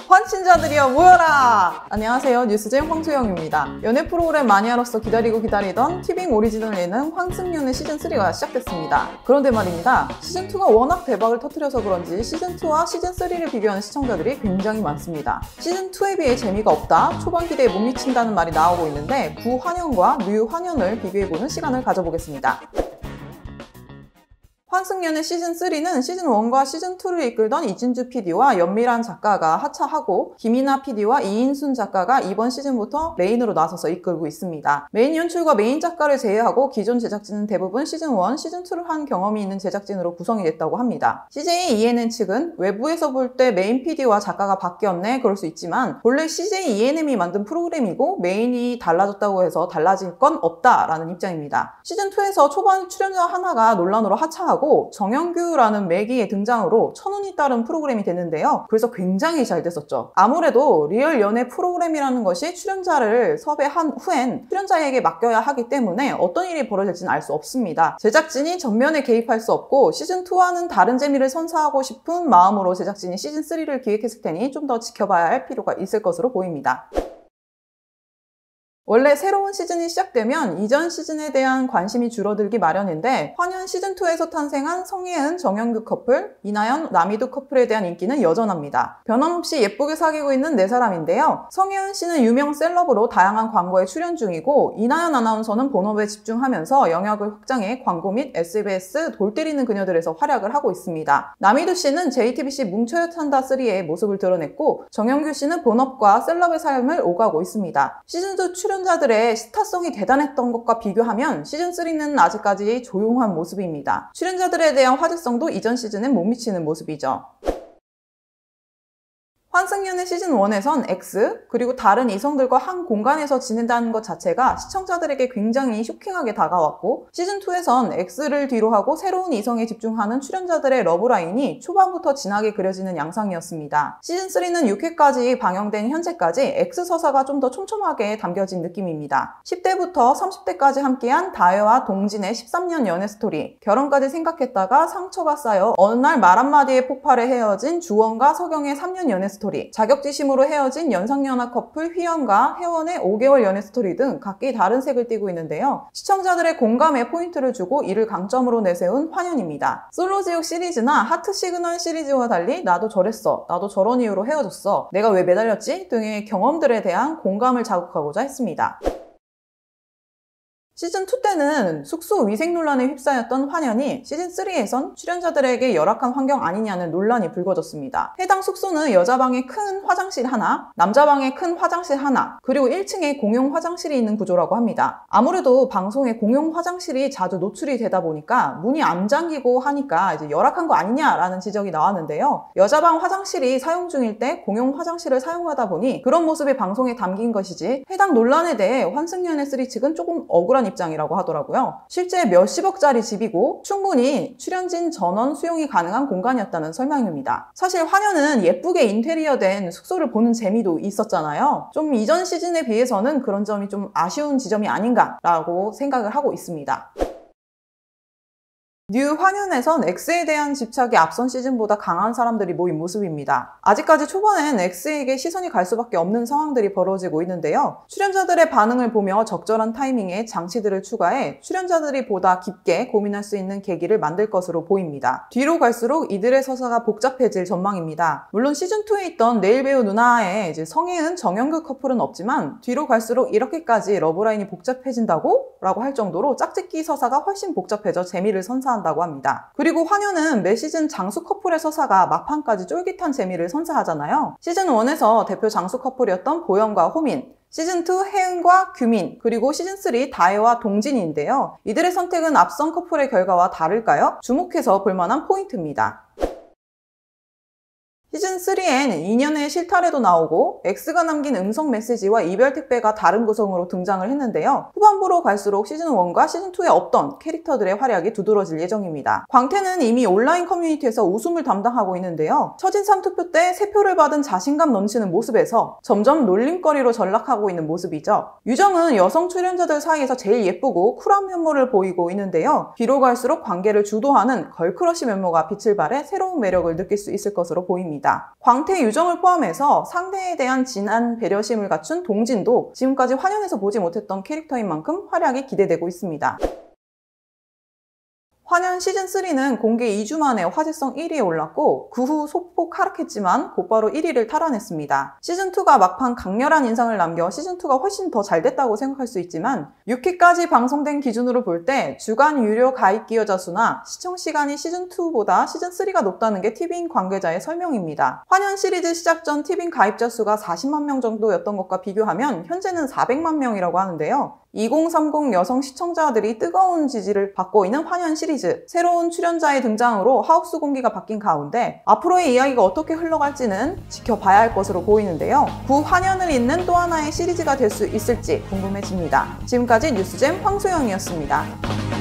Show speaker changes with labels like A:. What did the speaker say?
A: 환친자들이여 모여라! 안녕하세요, 뉴스쟁 황소영입니다. 연애 프로그램 마니아로서 기다리던 티빙 오리지널 예능 황승연의 시즌3가 시작됐습니다. 그런데 말입니다, 시즌2가 워낙 대박을 터뜨려서 그런지 시즌2와 시즌3를 비교하는 시청자들이 굉장히 많습니다. 시즌2에 비해 재미가 없다, 초반 기대에 못 미친다는 말이 나오고 있는데 구환연과 류환연을 비교해보는 시간을 가져보겠습니다. 황승연의 시즌3는 시즌1과 시즌2를 이끌던 이진주 PD와 연미란 작가가 하차하고 김이나 PD와 이인순 작가가 이번 시즌부터 메인으로 나서서 이끌고 있습니다. 메인 연출과 메인 작가를 제외하고 기존 제작진은 대부분 시즌1, 시즌2를 한 경험이 있는 제작진으로 구성이 됐다고 합니다. CJ ENM 측은 외부에서 볼 때 메인 PD와 작가가 바뀌었네 그럴 수 있지만 본래 CJ ENM이 만든 프로그램이고 메인이 달라졌다고 해서 달라질 건 없다라는 입장입니다. 시즌2에서 초반 출연자 하나가 논란으로 하차하고 정영규라는 매기의 등장으로 천운이 따른 프로그램이 됐는데요. 그래서 굉장히 잘 됐었죠. 아무래도 리얼 연애 프로그램이라는 것이 출연자를 섭외한 후엔 출연자에게 맡겨야 하기 때문에 어떤 일이 벌어질지는 알 수 없습니다. 제작진이 전면에 개입할 수 없고 시즌2와는 다른 재미를 선사하고 싶은 마음으로 제작진이 시즌3를 기획했을 테니 좀 더 지켜봐야 할 필요가 있을 것으로 보입니다. 원래 새로운 시즌이 시작되면 이전 시즌에 대한 관심이 줄어들기 마련인데 환연 시즌2에서 탄생한 성예은, 정영규 커플, 이나연, 남이두 커플에 대한 인기는 여전합니다. 변함없이 예쁘게 사귀고 있는 네 사람인데요. 성예은 씨는 유명 셀럽으로 다양한 광고에 출연 중이고 이나연 아나운서는 본업에 집중하면서 영역을 확장해 광고 및 SBS 돌 때리는 그녀들에서 활약을 하고 있습니다. 남이두 씨는 JTBC 뭉쳐야 찬다 3의 모습을 드러냈고 정영규 씨는 본업과 셀럽의 삶을 오가고 있습니다. 시즌2 출연자들의 스타성이 대단했던 것과 비교하면 시즌3는 아직까지 조용한 모습입니다. 출연자들에 대한 화제성도 이전 시즌엔 못 미치는 모습이죠. 환승연의 시즌1에선 X, 그리고 다른 이성들과 한 공간에서 지낸다는 것 자체가 시청자들에게 굉장히 쇼킹하게 다가왔고 시즌2에선 X를 뒤로하고 새로운 이성에 집중하는 출연자들의 러브라인이 초반부터 진하게 그려지는 양상이었습니다. 시즌3는 6회까지 방영된 현재까지 X 서사가 좀 더 촘촘하게 담겨진 느낌입니다. 10대부터 30대까지 함께한 다혜와 동진의 13년 연애 스토리, 결혼까지 생각했다가 상처가 쌓여 어느 날 말 한마디에 폭발해 헤어진 주원과 서경의 3년 연애 스토리, 자격지심으로 헤어진 연상연하 커플 휘연과 혜원의 5개월 연애 스토리 등 각기 다른 색을 띠고 있는데요. 시청자들의 공감에 포인트를 주고 이를 강점으로 내세운 환연입니다. 솔로지옥 시리즈나 하트 시그널 시리즈와 달리 나도 저랬어, 나도 저런 이유로 헤어졌어, 내가 왜 매달렸지? 등의 경험들에 대한 공감을 자극하고자 했습니다. 시즌2 때는 숙소 위생 논란에 휩싸였던 환연이 시즌3에선 출연자들에게 열악한 환경 아니냐는 논란이 불거졌습니다. 해당 숙소는 여자방에 큰 화장실 하나, 남자방에 큰 화장실 하나, 그리고 1층에 공용 화장실이 있는 구조라고 합니다. 아무래도 방송에 공용 화장실이 자주 노출이 되다 보니까 문이 안 잠기고 하니까 이제 열악한 거 아니냐라는 지적이 나왔는데요. 여자방 화장실이 사용 중일 때 공용 화장실을 사용하다 보니 그런 모습이 방송에 담긴 것이지 해당 논란에 대해 환승연의 3 측은 조금 억울한 입장이라고 하더라고요. 실제 몇십억짜리 집이고 충분히 출연진 전원 수용이 가능한 공간이었다는 설명입니다. 사실 환연은 예쁘게 인테리어된 숙소를 보는 재미도 있었잖아요. 좀 이전 시즌에 비해서는 그런 점이 좀 아쉬운 지점이 아닌가라고 생각을 하고 있습니다. 뉴 환연에선 X에 대한 집착이 앞선 시즌보다 강한 사람들이 모인 모습입니다. 아직까지 초반엔 X에게 시선이 갈 수밖에 없는 상황들이 벌어지고 있는데요. 출연자들의 반응을 보며 적절한 타이밍에 장치들을 추가해 출연자들이 보다 깊게 고민할 수 있는 계기를 만들 것으로 보입니다. 뒤로 갈수록 이들의 서사가 복잡해질 전망입니다. 물론 시즌2에 있던 내일 배우 누나의 성예은, 정영규 커플은 없지만 뒤로 갈수록 이렇게까지 러브라인이 복잡해진다고? 라고 할 정도로 짝짓기 서사가 훨씬 복잡해져 재미를 선사한다 다고 합니다. 그리고 환연은 매 시즌 장수 커플의 서사가 막판까지 쫄깃한 재미를 선사하잖아요. 시즌1에서 대표 장수 커플이었던 보영과 호민, 시즌2 혜은과 규민, 그리고 시즌3 다혜와 동진인데요. 이들의 선택은 앞선 커플의 결과와 다를까요? 주목해서 볼만한 포인트입니다. 시즌3엔 2년의 실타래도 나오고 X가 남긴 음성 메시지와 이별 택배가 다른 구성으로 등장을 했는데요. 후반부로 갈수록 시즌1과 시즌2에 없던 캐릭터들의 활약이 두드러질 예정입니다. 광태는 이미 온라인 커뮤니티에서 웃음을 담당하고 있는데요. 첫인상 투표 때 3표를 받은 자신감 넘치는 모습에서 점점 놀림거리로 전락하고 있는 모습이죠. 유정은 여성 출연자들 사이에서 제일 예쁘고 쿨한 면모를 보이고 있는데요. 뒤로 갈수록 관계를 주도하는 걸크러쉬 면모가 빛을 발해 새로운 매력을 느낄 수 있을 것으로 보입니다. 있습니다. 광태 유정을 포함해서 상대에 대한 진한 배려심을 갖춘 동진도 지금까지 환연에서 보지 못했던 캐릭터인 만큼 활약이 기대되고 있습니다. 환연 시즌3는 공개 2주 만에 화제성 1위에 올랐고 그 후 소폭 하락했지만 곧바로 1위를 탈환했습니다. 시즌2가 막판 강렬한 인상을 남겨 시즌2가 훨씬 더 잘 됐다고 생각할 수 있지만 6회까지 방송된 기준으로 볼 때 주간 유료 가입 기여자 수나 시청시간이 시즌2보다 시즌3가 높다는 게 티빙 관계자의 설명입니다. 환연 시리즈 시작 전 티빙 가입자 수가 40만 명 정도였던 것과 비교하면 현재는 400만 명이라고 하는데요. 2030 여성 시청자들이 뜨거운 지지를 받고 있는 환연 시리즈. 새로운 출연자의 등장으로 하우스 공기가 바뀐 가운데 앞으로의 이야기가 어떻게 흘러갈지는 지켜봐야 할 것으로 보이는데요. 구 환연을 잇는 또 하나의 시리즈가 될 수 있을지 궁금해집니다. 지금까지 뉴스잼 황소영이었습니다.